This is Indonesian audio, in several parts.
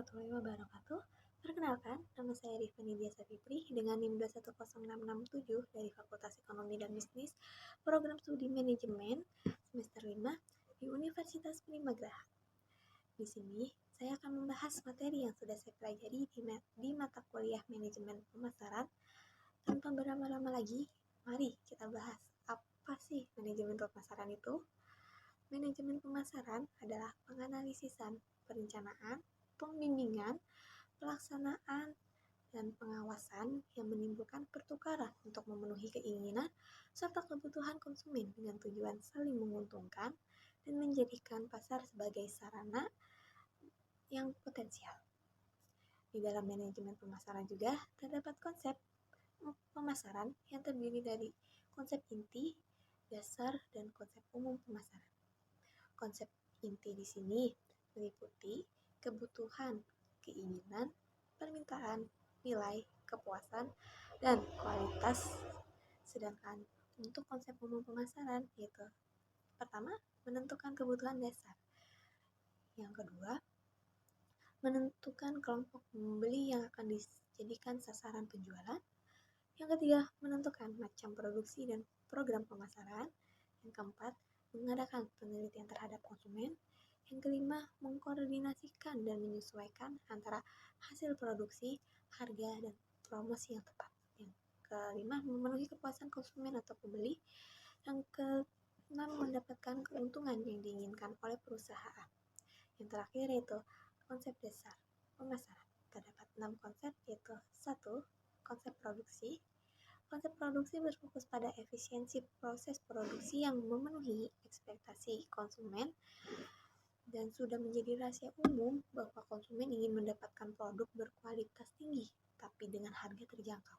warahmatullahi wabarakatuh. Perkenalkan, nama saya Rifani Diasa Fitri dengan NIM 2106667 dari Fakultas Ekonomi dan Bisnis, Program Studi Manajemen semester 5 di Universitas Primagraha. Di sini, saya akan membahas materi yang sudah saya pelajari di mata kuliah Manajemen Pemasaran. Tanpa berlama-lama lagi, mari kita bahas apa sih manajemen pemasaran itu. Manajemen pemasaran adalah penganalisisan, perencanaan, pembimbingan, pelaksanaan, dan pengawasan yang menimbulkan pertukaran untuk memenuhi keinginan serta kebutuhan konsumen dengan tujuan saling menguntungkan dan menjadikan pasar sebagai sarana yang potensial. Di dalam manajemen pemasaran juga terdapat konsep pemasaran yang terdiri dari konsep inti, dasar, dan konsep umum pemasaran. Konsep inti di sini meliputi kebutuhan, keinginan, permintaan, nilai, kepuasan, dan kualitas. Sedangkan untuk konsep umum pemasaran yaitu pertama, menentukan kebutuhan dasar. Yang kedua, menentukan kelompok pembeli yang akan dijadikan sasaran penjualan. Yang ketiga, menentukan macam produksi dan program pemasaran. Yang keempat, mengadakan penelitian terhadap konsumen. Yang kelima, mengkoordinasikan dan menyesuaikan antara hasil produksi, harga, dan promosi yang tepat. Yang kelima, memenuhi kepuasan konsumen atau pembeli. Yang keenam, mendapatkan keuntungan yang diinginkan oleh perusahaan. Yang terakhir yaitu konsep dasar pemasaran. Terdapat 6 konsep yaitu 1. Konsep produksi. Konsep produksi berfokus pada efisiensi proses produksi yang memenuhi ekspektasi konsumen dan sudah menjadi rahasia umum bahwa konsumen ingin mendapatkan produk berkualitas tinggi tapi dengan harga terjangkau.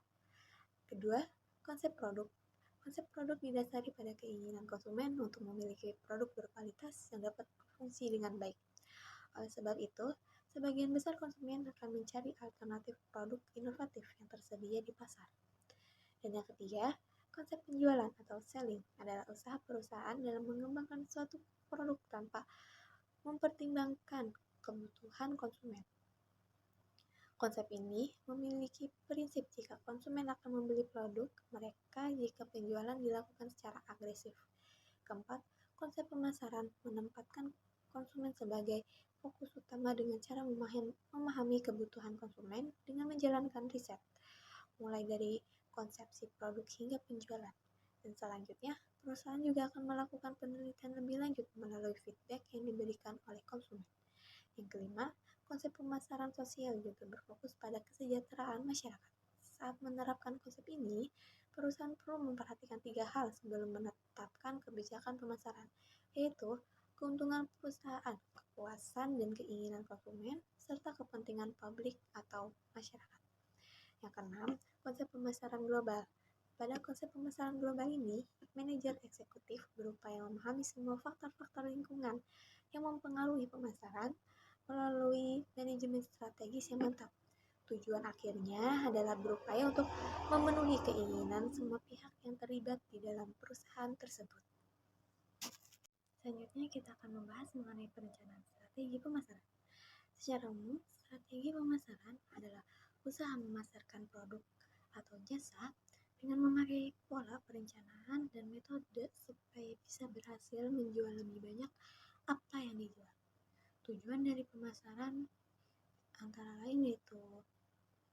Kedua, konsep produk. Konsep produk didasari pada keinginan konsumen untuk memiliki produk berkualitas yang dapat berfungsi dengan baik. Oleh sebab itu, sebagian besar konsumen akan mencari alternatif produk inovatif yang tersedia di pasar. Dan yang ketiga, konsep penjualan atau selling adalah usaha perusahaan dalam mengembangkan suatu produk tanpa mempertimbangkan kebutuhan konsumen. Konsep ini memiliki prinsip jika konsumen akan membeli produk mereka jika penjualan dilakukan secara agresif. Keempat, konsep pemasaran menempatkan konsumen sebagai fokus utama dengan cara memahami kebutuhan konsumen dengan menjalankan riset, mulai dari konsepsi produk hingga penjualan. Dan selanjutnya, perusahaan juga akan melakukan penelitian lebih lanjut melalui feedback yang diberikan oleh konsumen. Yang kelima, konsep pemasaran sosial juga berfokus pada kesejahteraan masyarakat. Saat menerapkan konsep ini, perusahaan perlu memperhatikan 3 hal sebelum menetapkan kebijakan pemasaran, yaitu keuntungan perusahaan, kepuasan dan keinginan konsumen, serta kepentingan publik atau masyarakat. Yang keenam, konsep pemasaran global. Pada konsep pemasaran global ini, manajer eksekutif berupaya memahami semua faktor-faktor lingkungan yang mempengaruhi pemasaran melalui manajemen strategis yang mantap. Tujuan akhirnya adalah berupaya untuk memenuhi keinginan semua pihak yang terlibat di dalam perusahaan tersebut. Selanjutnya kita akan membahas mengenai perencanaan strategi pemasaran. Secara umum, strategi pemasaran adalah usaha memasarkan produk atau jasa dengan memakai pola perencanaan dan metode supaya bisa berhasil menjual lebih banyak apa yang dijual. Tujuan dari pemasaran antara lain yaitu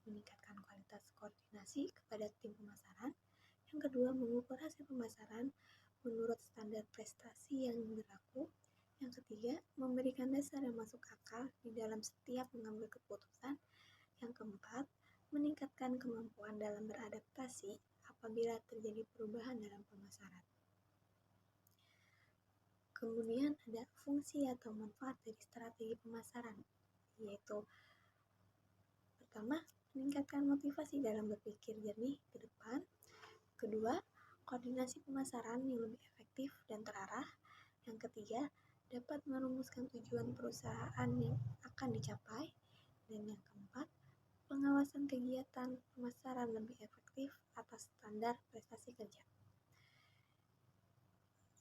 meningkatkan kualitas koordinasi kepada tim pemasaran. Yang kedua, mengukur hasil pemasaran menurut standar prestasi yang berlaku. Yang ketiga, memberikan dasar yang masuk akal di dalam setiap mengambil keputusan. Yang keempat, meningkatkan kemampuan dalam beradaptasi apabila terjadi perubahan dalam pemasaran. Kemudian ada fungsi atau manfaat dari strategi pemasaran, yaitu pertama, meningkatkan motivasi dalam berpikir jernih ke depan. Kedua, koordinasi pemasaran yang lebih efektif dan terarah. Yang ketiga, dapat merumuskan tujuan perusahaan yang akan dicapai. Dan yang keempat, pengawasan kegiatan pemasaran lebih efektif atas standar prestasi kerja.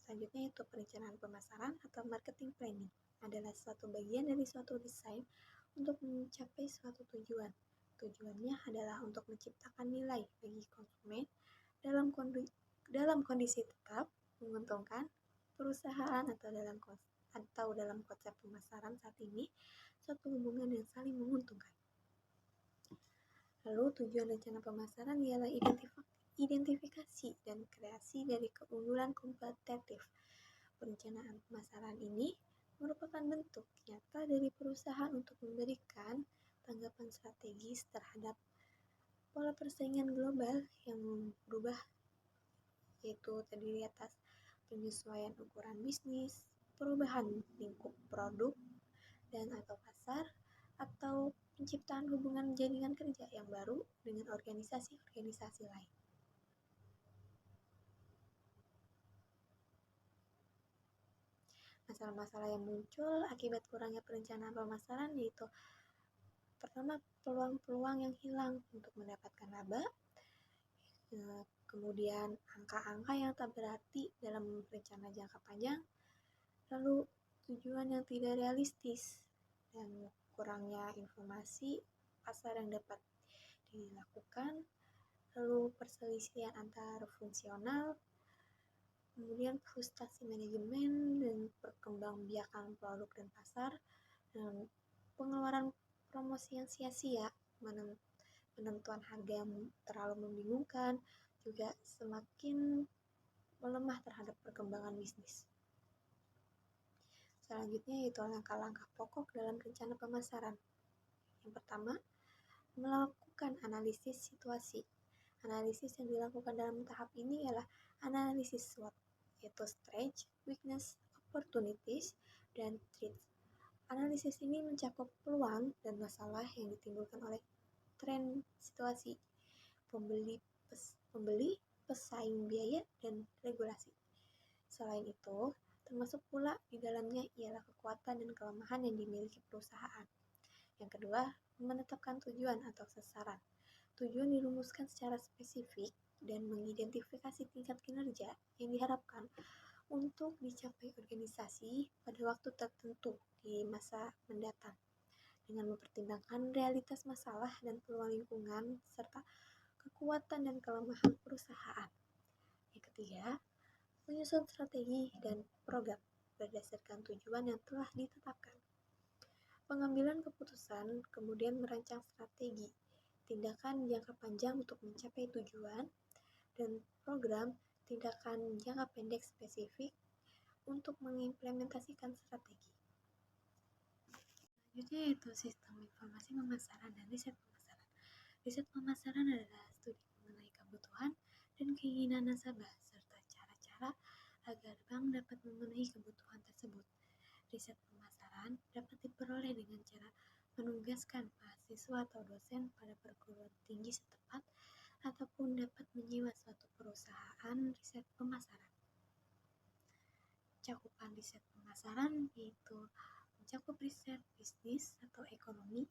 Selanjutnya yaitu perencanaan pemasaran atau marketing planning adalah suatu bagian dari suatu desain untuk mencapai suatu tujuan. Tujuannya adalah untuk menciptakan nilai bagi konsumen dalam kondisi tetap menguntungkan perusahaan atau dalam konsep pemasaran saat ini suatu hubungan yang saling menguntungkan. Lalu tujuan rencana pemasaran ialah identifikasi dan kreasi dari keunggulan kompetitif. Perencanaan pemasaran ini merupakan bentuk nyata dari perusahaan untuk memberikan tanggapan strategis terhadap pola persaingan global yang berubah, yaitu terdiri atas penyesuaian ukuran bisnis, perubahan lingkup produk dan atau pasar, atau penciptaan hubungan jaringan kerja yang baru dengan organisasi-organisasi lain. Masalah-masalah yang muncul akibat kurangnya perencanaan pemasaran yaitu pertama, peluang-peluang yang hilang untuk mendapatkan laba, kemudian angka-angka yang tak berarti dalam rencana jangka panjang, lalu tujuan yang tidak realistis, dan kurangnya informasi pasar yang dapat dilakukan, lalu perselisihan antar fungsional, kemudian frustasi manajemen dan perkembangbiakan produk dan pasar, dan pengeluaran promosi yang sia-sia, penentuan harga yang terlalu membingungkan, juga semakin melemah terhadap perkembangan bisnis. Selanjutnya yaitu langkah-langkah pokok dalam rencana pemasaran. Yang pertama, melakukan analisis situasi. Analisis yang dilakukan dalam tahap ini ialah analisis SWOT, yaitu strength, weakness, opportunities, dan threats. Analisis ini mencakup peluang dan masalah yang ditimbulkan oleh tren situasi, pembeli, pesaing biaya, dan regulasi. Selain itu, termasuk pula di dalamnya ialah kekuatan dan kelemahan yang dimiliki perusahaan. Yang kedua, menetapkan tujuan atau sasaran. Tujuan dirumuskan secara spesifik dan mengidentifikasi tingkat kinerja yang diharapkan untuk dicapai organisasi pada waktu tertentu di masa mendatang, dengan mempertimbangkan realitas masalah dan peluang lingkungan serta kekuatan dan kelemahan perusahaan. Yang ketiga, menyusun strategi dan program berdasarkan tujuan yang telah ditetapkan. Pengambilan keputusan, kemudian merancang strategi, tindakan jangka panjang untuk mencapai tujuan, dan program tindakan jangka pendek spesifik untuk mengimplementasikan strategi. Selanjutnya yaitu sistem informasi pemasaran dan riset pemasaran. Riset pemasaran adalah studi mengenai kebutuhan dan keinginan nasabah serta cara-cara agar bank dapat memenuhi kebutuhan tersebut. Riset pemasaran dapat diperoleh dengan cara menugaskan mahasiswa atau dosen pada perguruan tinggi setempat ataupun dapat menyewa suatu perusahaan riset pemasaran. Cakupan riset pemasaran yaitu mencakup riset bisnis atau ekonomi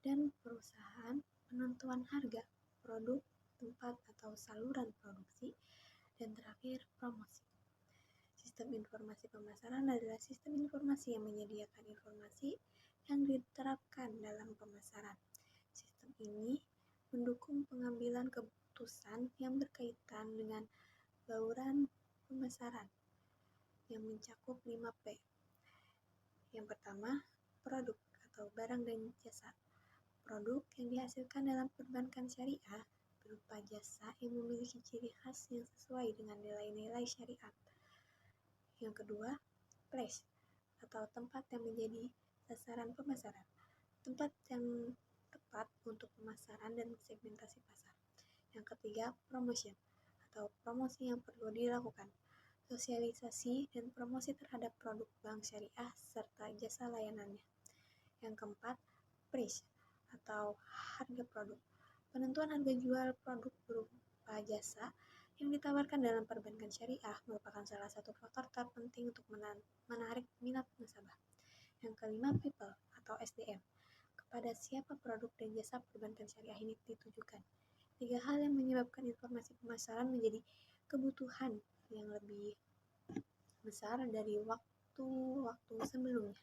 dan perusahaan, penentuan harga, produk, tempat atau saluran produksi, dan terakhir promosi. Sistem informasi pemasaran adalah sistem informasi yang menyediakan informasi yang diterapkan dalam pemasaran. Sistem ini mendukung pengambilan keputusan yang berkaitan dengan bauran pemasaran yang mencakup 5P. Yang pertama, produk atau barang dan jasa. Produk yang dihasilkan dalam perbankan syariah berupa jasa yang memiliki ciri khas yang sesuai dengan nilai-nilai syariat. Yang kedua, place atau tempat yang menjadi sasaran pemasaran. Tempat yang tepat untuk pemasaran dan segmentasi pasar. Yang ketiga, promotion atau promosi yang perlu dilakukan. Sosialisasi dan promosi terhadap produk bank syariah serta jasa layanannya. Yang keempat, price atau harga produk. Penentuan harga jual produk berupa jasa yang ditawarkan dalam perbankan syariah merupakan salah satu faktor terpenting untuk menarik minat nasabah. Yang kelima, people atau SDM. Kepada siapa produk dan jasa perbankan syariah ini ditujukan. 3 hal yang menyebabkan informasi pemasaran menjadi kebutuhan yang lebih besar dari waktu sebelumnya.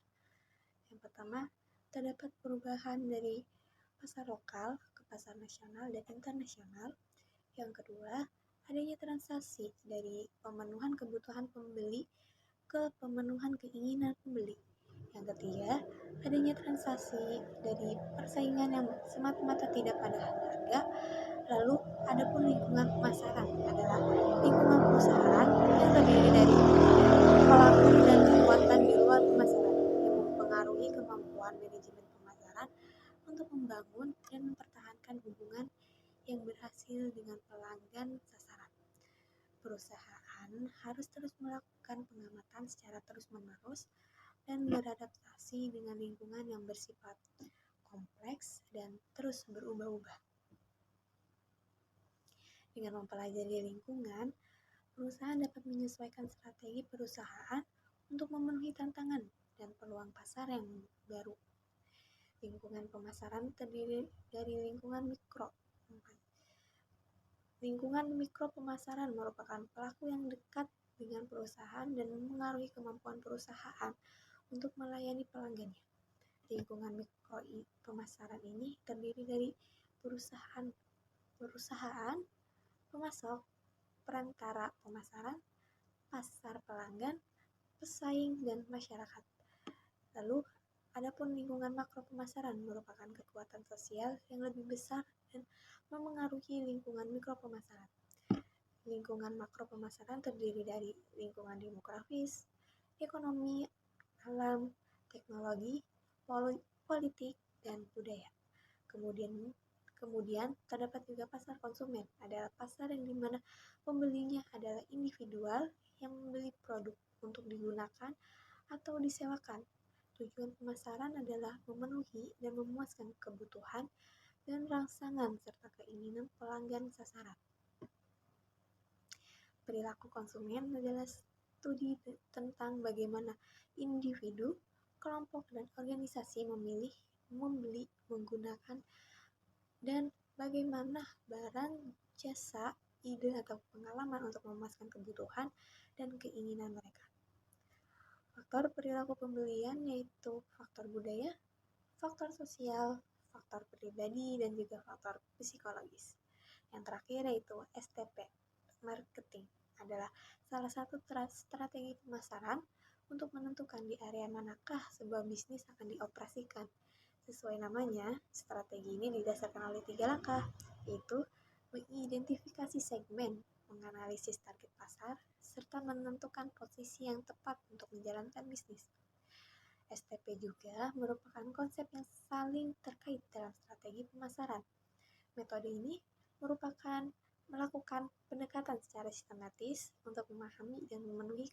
Yang pertama, terdapat perubahan dari pasar lokal ke pasar nasional dan internasional. Yang kedua, adanya transaksi dari pemenuhan kebutuhan pembeli ke pemenuhan keinginan pembeli. Yang ketiga, adanya transaksi dari persaingan yang semata-mata tidak pada harga. Lalu, adapun lingkungan pemasaran adalah lingkungan perusahaan yang terdiri dari pelaku dan kekuatan di luar pemasaran yang mempengaruhi kemampuan manajemen pemasaran untuk membangun dan mempertahankan hubungan yang berhasil dengan pelanggan sasaran. Perusahaan harus terus melakukan pengamatan secara terus-menerus dan beradaptasi dengan lingkungan yang bersifat kompleks dan terus berubah-ubah. Dengan mempelajari lingkungan, perusahaan dapat menyesuaikan strategi perusahaan untuk memenuhi tantangan dan peluang pasar yang baru. Lingkungan pemasaran terdiri dari lingkungan mikro. Lingkungan mikro pemasaran merupakan pelaku yang dekat dengan perusahaan dan mempengaruhi kemampuan perusahaan untuk melayani pelanggannya. Lingkungan mikro pemasaran ini terdiri dari perusahaan, pemasok, perantara pemasaran, pasar pelanggan, pesaing, dan masyarakat. Lalu, adapun lingkungan makro pemasaran merupakan kekuatan sosial yang lebih besar dan memengaruhi lingkungan mikro pemasaran. Lingkungan makro pemasaran terdiri dari lingkungan demografis, ekonomi, alam, teknologi, politik, dan budaya. Kemudian terdapat juga pasar konsumen, adalah pasar yang dimana pembelinya adalah individual yang membeli produk untuk digunakan atau disewakan. Tujuan pemasaran adalah memenuhi dan memuaskan kebutuhan dan rangsangan serta keinginan pelanggan sasaran. Perilaku konsumen adalah studi tentang bagaimana individu, kelompok, dan organisasi memilih, membeli, menggunakan, dan bagaimana barang, jasa, ide, atau pengalaman untuk memuaskan kebutuhan dan keinginan mereka. Faktor perilaku pembelian yaitu faktor budaya, faktor sosial, faktor pribadi, dan juga faktor psikologis. Yang terakhir yaitu STP, marketing, adalah salah satu strategi pemasaran untuk menentukan di area manakah sebuah bisnis akan dioperasikan. Sesuai namanya, strategi ini didasarkan oleh 3 langkah, yaitu mengidentifikasi segmen, menganalisis target pasar, serta menentukan posisi yang tepat untuk menjalankan bisnis. STP juga merupakan konsep yang saling terkait dalam strategi pemasaran. Metode ini merupakan melakukan pendekatan secara sistematis untuk memahami dan memenuhi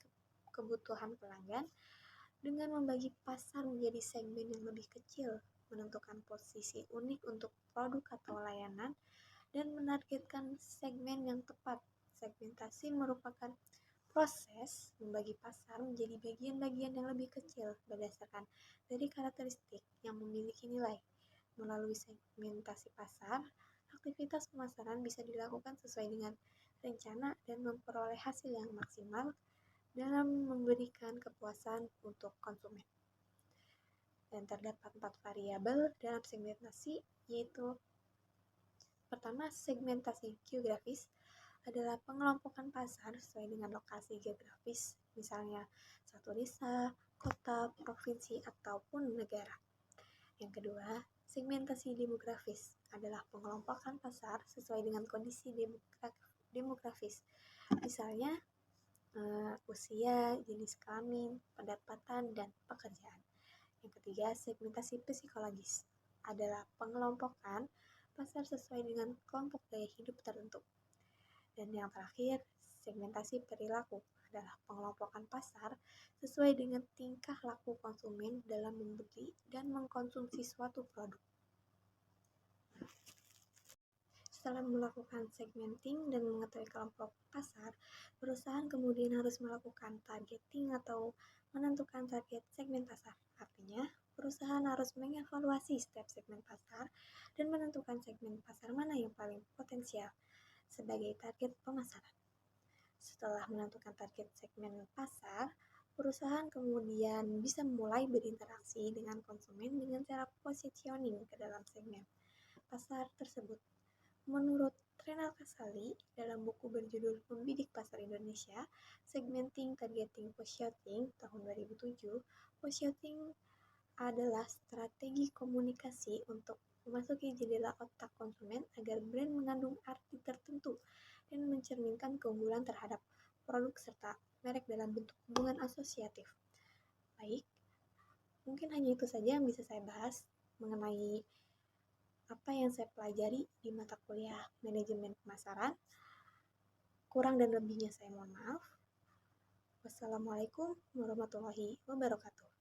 kebutuhan pelanggan dengan membagi pasar menjadi segmen yang lebih kecil, menentukan posisi unik untuk produk atau layanan, dan menargetkan segmen yang tepat. Segmentasi merupakan proses membagi pasar menjadi bagian-bagian yang lebih kecil berdasarkan dari karakteristik yang memiliki nilai. Melalui segmentasi pasar, aktivitas pemasaran bisa dilakukan sesuai dengan rencana dan memperoleh hasil yang maksimal dalam memberikan kepuasan untuk konsumen. Dan terdapat 4 variabel dalam segmentasi, yaitu pertama, segmentasi geografis adalah pengelompokan pasar sesuai dengan lokasi geografis, misalnya satu desa, kota, provinsi, ataupun negara. Yang kedua, segmentasi demografis adalah pengelompokan pasar sesuai dengan kondisi demografis, misalnya usia, jenis kelamin, pendapatan, dan pekerjaan. Yang ketiga, segmentasi psikologis adalah pengelompokan pasar sesuai dengan kelompok gaya hidup tertentu. Dan yang terakhir, segmentasi perilaku adalah pengelompokan pasar sesuai dengan tingkah laku konsumen dalam membeli dan mengkonsumsi suatu produk. Setelah melakukan segmenting dan mengetahui kelompok pasar, perusahaan kemudian harus melakukan targeting atau menentukan target segmen pasar. Artinya, perusahaan harus mengevaluasi setiap segmen pasar dan menentukan segmen pasar mana yang paling potensial sebagai target pemasaran. Setelah menentukan target segmen pasar, Perusahaan kemudian bisa mulai berinteraksi dengan konsumen dengan cara positioning ke dalam segmen pasar tersebut. Menurut Renal Kasali, dalam buku berjudul Membidik Pasar Indonesia, Segmenting Targeting Positioning tahun 2007, positioning adalah strategi komunikasi untuk memasuki jendela otak konsumen agar brand mengandung arti tertentu dan mencerminkan keunggulan terhadap produk serta merek dalam bentuk hubungan asosiatif. Baik, mungkin hanya itu saja yang bisa saya bahas mengenai apa yang saya pelajari di mata kuliah manajemen pemasaran. Kurang dan lebihnya saya mohon maaf. Wassalamualaikum warahmatullahi wabarakatuh.